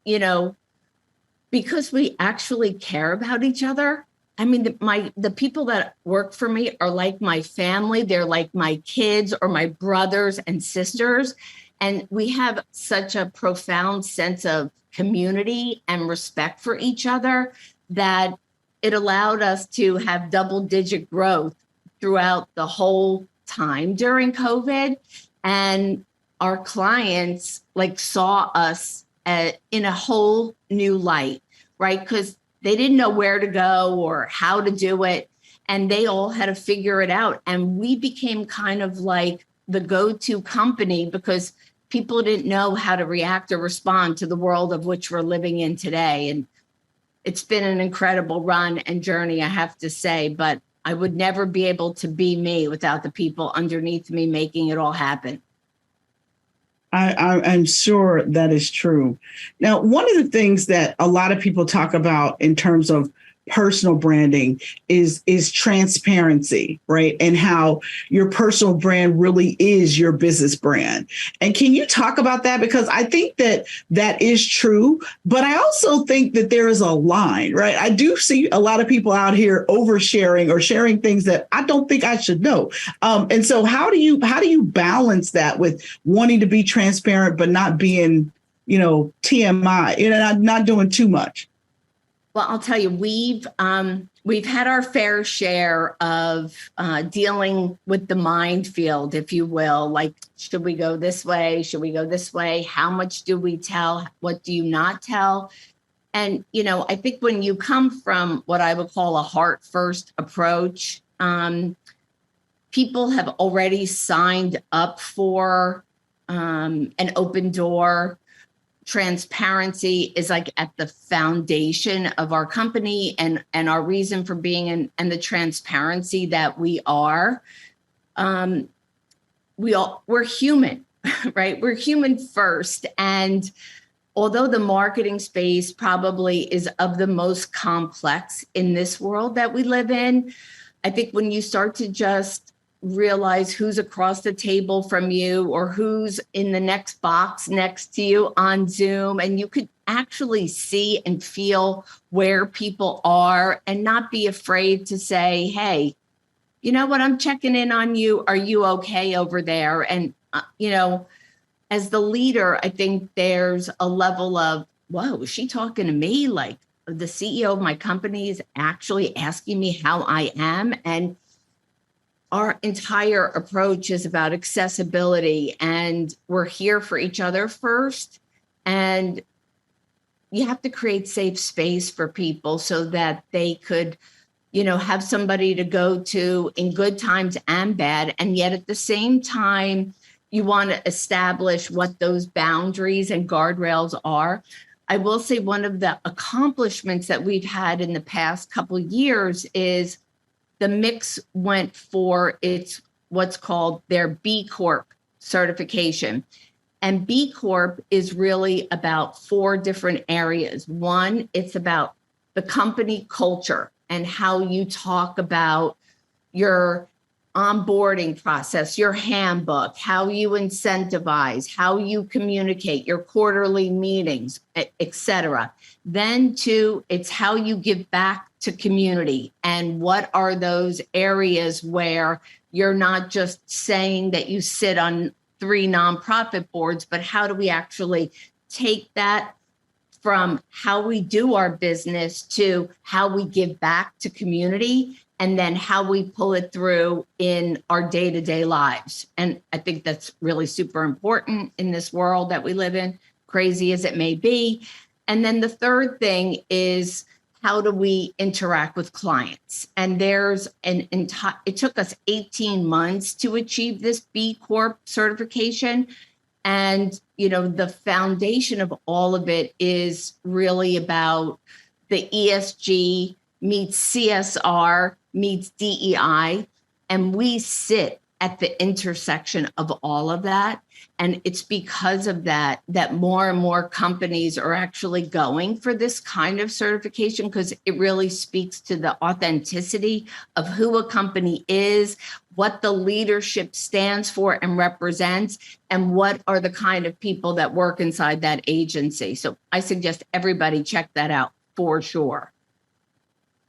E: because we actually care about each other. I mean, the people that work for me are like my family. They're like my kids or my brothers and sisters. And we have such a profound sense of community and respect for each other that it allowed us to have double-digit growth throughout the whole time during COVID. And our clients saw us in a whole new light, right? Because they didn't know where to go or how to do it. And they all had to figure it out. And we became kind of like the go-to company because people didn't know how to react or respond to the world of which we're living in today. And it's been an incredible run and journey, I have to say, but I would never be able to be me without the people underneath me making it all happen.
A: I'm sure that is true. Now, one of the things that a lot of people talk about in terms of personal branding is transparency, right? And how your personal brand really is your business brand. And can you talk about that? Because I think that is true, but I also think that there is a line, right? I do see a lot of people out here oversharing or sharing things that I don't think I should know. And so how do you balance that with wanting to be transparent, but not being, TMI, not doing too much?
E: Well, I'll tell you, we've had our fair share of dealing with the minefield, if you will. Like, should we go this way? Should we go this way? How much do we tell? What do you not tell? And, I think when you come from what I would call a heart-first approach, people have already signed up for an open door. Transparency is like at the foundation of our company and our reason for being and the transparency that we are. We're human, right? We're human first. And although the marketing space probably is of the most complex in this world that we live in, I think when you start to just realize who's across the table from you or who's in the next box next to you on Zoom, and you could actually see and feel where people are and not be afraid to say, hey, you know what, I'm checking in on you. Are you okay over there? And, as the leader, I think there's a level of, whoa, is she talking to me? Like, the CEO of my company is actually asking me how I am. And our entire approach is about accessibility, and we're here for each other first. And you have to create safe space for people so that they could, have somebody to go to in good times and bad. And yet at the same time, you want to establish what those boundaries and guardrails are. I will say one of the accomplishments that we've had in the past couple of years is the mix went for what's called their B Corp certification. And B Corp is really about 4 different areas. One, it's about the company culture and how you talk about your onboarding process, your handbook, how you incentivize, how you communicate, your quarterly meetings, et cetera. Then 2, it's how you give back to community and what are those areas where you're not just saying that you sit on 3 nonprofit boards, but how do we actually take that from how we do our business to how we give back to community, and then how we pull it through in our day-to-day lives. And I think that's really super important in this world that we live in, crazy as it may be. And then the third thing is, how do we interact with clients? And there's it took us 18 months to achieve this B Corp certification. And, the foundation of all of it is really about the ESG meets CSR meets DEI. And we sit at the intersection of all of that. And it's because of that more and more companies are actually going for this kind of certification, because it really speaks to the authenticity of who a company is, what the leadership stands for and represents, and what are the kind of people that work inside that agency. So I suggest everybody check that out for sure.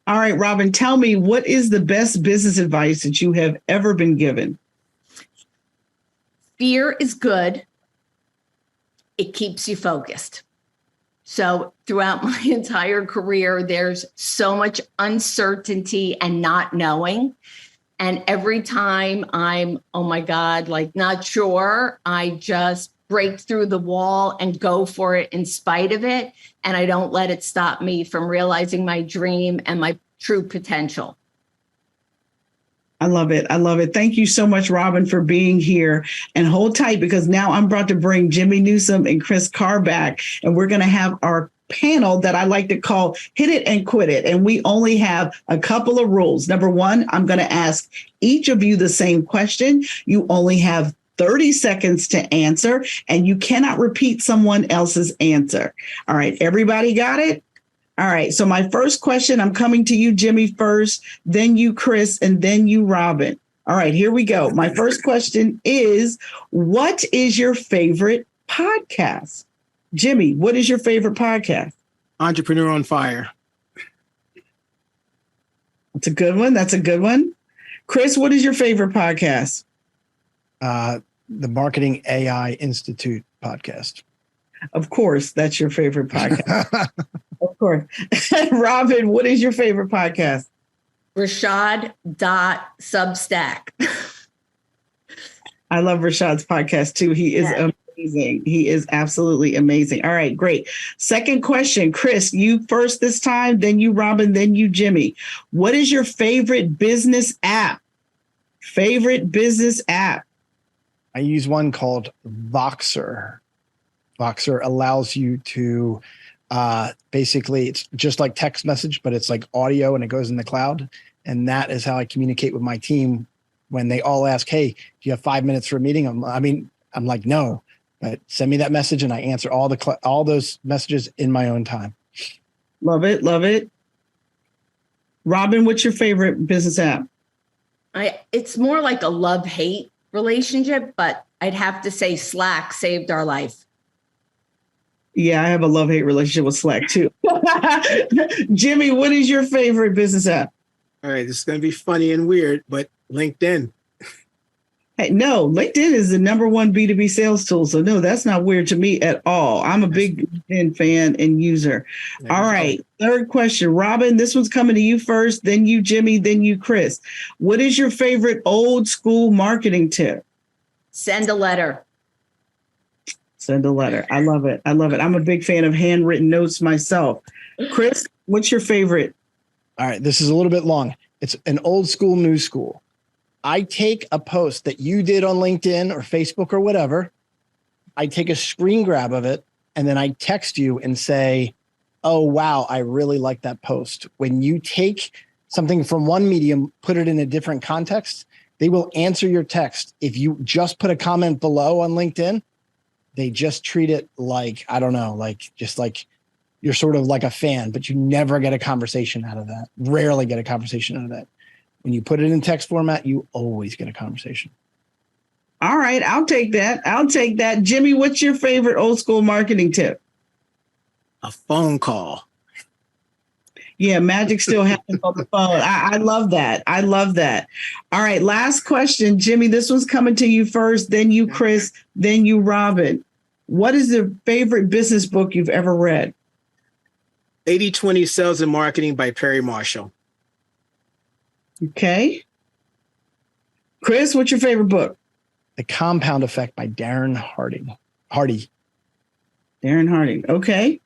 A: All right, Robyn, tell me, what is the best business advice that you have ever been given?
E: Fear is good. It keeps you focused. So throughout my entire career, there's so much uncertainty and not knowing. And every time I'm, oh my God, not sure, I just break through the wall and go for it in spite of it. And I don't let it stop me from realizing my dream and my true potential.
A: I love it. I love it. Thank you so much, Robyn, for being here. And hold tight, because now I'm about to bring Jimmy Newsome and Chris Carr back, and we're going to have our panel that I like to call Hit It and Quit It. And we only have a couple of rules. Number one, I'm going to ask each of you the same question. You only have 30 seconds to answer, and you cannot repeat someone else's answer. All right, everybody got it? All right, so my first question, I'm coming to you, Jimmy, first, then you, Chris, and then you, Robyn. All right, here we go. My first question is, what is your favorite podcast? Jimmy, what is your favorite podcast?
B: Entrepreneur on Fire.
A: That's a good one. That's a good one. Chris, what is your favorite podcast?
D: The Marketing AI Institute podcast.
A: Of course, that's your favorite podcast. Of course. Robyn, what is your favorite podcast?
E: Rashad.Substack.
A: I love Rashad's podcast too. He is amazing. He is absolutely amazing. All right, great. Second question, Chris, you first this time, then you, Robyn, then you, Jimmy. What is your favorite business app? Favorite business app?
D: I use one called Voxer. Voxer allows you to basically, it's just like text message, but it's like audio and it goes in the cloud. And that is how I communicate with my team when they all ask, hey, do you have 5 minutes for a meeting? I'm like, no, but send me that message and I answer all those messages in my own time.
A: Love it. Love it. Robyn, what's your favorite business app?
E: It's more like a love-hate relationship, but I'd have to say Slack saved our life.
A: Yeah, I have a love-hate relationship with Slack too. Jimmy, what is your favorite business app?
B: All right, this is going to be funny and weird, but LinkedIn.
A: Hey, no, LinkedIn is the number one B2B sales tool. So no, that's not weird to me at all. I'm a big LinkedIn fan and user. All right, third question. Robyn, this one's coming to you first, then you, Jimmy, then you, Chris. What is your favorite old school marketing tip?
E: Send a letter.
A: Send a letter. I love it. I love it. I'm a big fan of handwritten notes myself. Chris, what's your favorite?
D: All right, this is a little bit long. It's an old school, new school. I take a post that you did on LinkedIn or Facebook or whatever. I take a screen grab of it, and then I text you and say, oh, wow, I really like that post. When you take something from one medium, put it in a different context, they will answer your text. If you just put a comment below on LinkedIn, they just treat it like, I don't know, just like you're sort of like a fan, but you never get a conversation out of that. Rarely get a conversation out of that. When you put it in text format, you always get a conversation.
A: All right, I'll take that. I'll take that. Jimmy, what's your favorite old school marketing tip?
B: A phone call.
A: Yeah, magic still happens on the phone. I love that. I love that. All right, last question. Jimmy, this one's coming to you first, then you, Chris, then you, Robyn. What is the favorite business book you've ever read?
B: 80/20 Sales and Marketing by Perry Marshall.
A: Okay. Chris, what's your favorite book?
D: The Compound Effect by Darren Hardy.
A: Darren Hardy. Okay.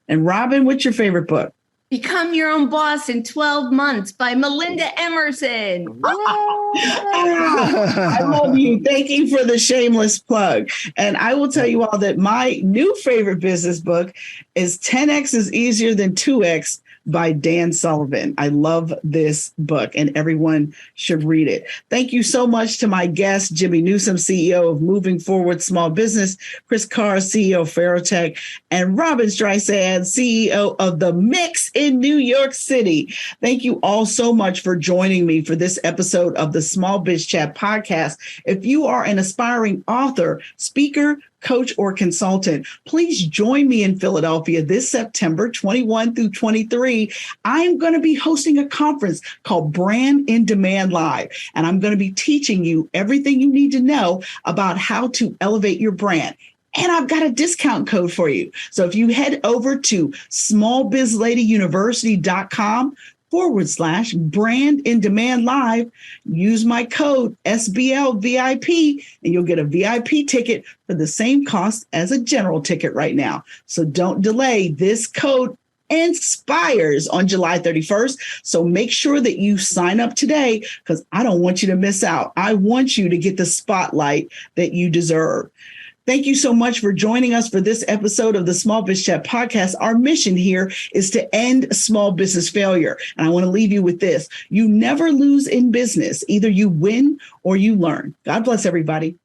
A: And Robyn, what's your favorite book?
E: Become Your Own Boss in 12 Months by Melinda Emerson.
A: I love you. Thank you for the shameless plug. And I will tell you all that my new favorite business book is 10X is Easier Than 2X by Dan Sullivan. I love this book and everyone should read it. Thank you so much to my guest, Jimmy Newsome, CEO of Moving Forward Small Business, Chris Carr, CEO of Farotech, and Robyn Streisand, CEO of The Mix in New York City. Thank you all so much for joining me for this episode of the Small Biz Chat podcast. If you are an aspiring author, speaker, coach, or consultant, please join me in Philadelphia this September 21 through 23. I'm going to be hosting a conference called Brand in Demand Live, and I'm going to be teaching you everything you need to know about how to elevate your brand. And I've got a discount code for you. So if you head over to smallbizladyuniversity.com/brand in demand live, use my code SBLVIP, and you'll get a VIP ticket for the same cost as a general ticket right now. So don't delay. This code expires on July 31st. So make sure that you sign up today because I don't want you to miss out. I want you to get the spotlight that you deserve. Thank you so much for joining us for this episode of the Small Biz Chat podcast. Our mission here is to end small business failure. And I want to leave you with this. You never lose in business. Either you win or you learn. God bless everybody.